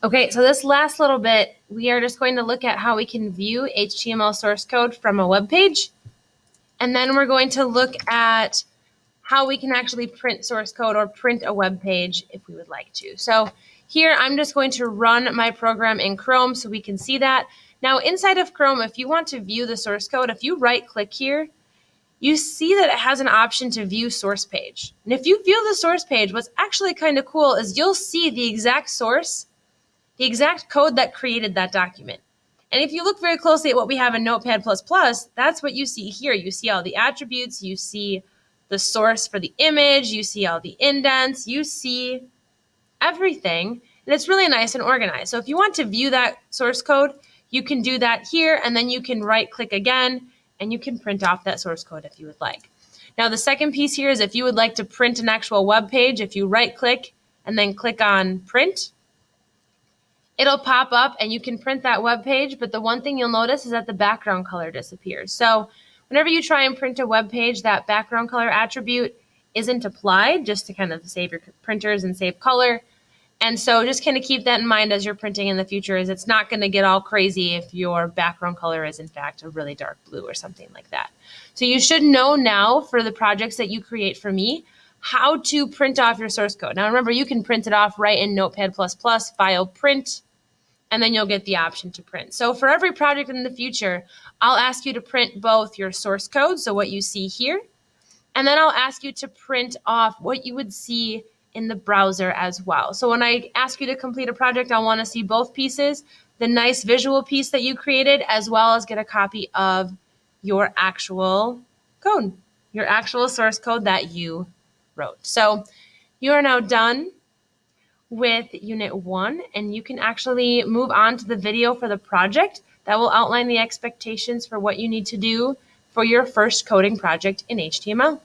Okay, so this last little bit, we are just going to look at how we can view HTML source code from a web page. And then we're going to look at how we can actually print source code or print a web page if we would like to. So here I'm just going to run my program in Chrome so we can see that. Now inside of Chrome, if you want to view the source code, if you right click here, you see that it has an option to view source page. And if you view the source page, what's actually kind of cool is you'll see the exact source, the exact code that created that document. And if you look very closely at what we have in Notepad++, that's what you see here. You see all the attributes, you see the source for the image, you see all the indents, you see everything, and it's really nice and organized. So if you want to view that source code, you can do that here, and then you can right click again, and you can print off that source code if you would like. Now the second piece here is if you would like to print an actual web page, if you right click and then click on print, it'll pop up and you can print that web page, but the one thing you'll notice is that the background color disappears. So whenever you try and print a web page, that background color attribute isn't applied, just to kind of save your printers and save color. And so just kind of keep that in mind as you're printing in the future, is it's not going to get all crazy if your background color is in fact a really dark blue or something like that. So you should know now for the projects that you create for me how to print off your source code. Now remember, you can print it off right in Notepad++, file print, and then you'll get the option to print. So for every project in the future, I'll ask you to print both your source code, so what you see here, and then I'll ask you to print off what you would see in the browser as well. So when I ask you to complete a project, I want to see both pieces, the nice visual piece that you created, as well as get a copy of your actual code, your actual source code that you wrote. So you are now done with Unit 1, and you can actually move on to the video for the project that will outline the expectations for what you need to do for your first coding project in HTML.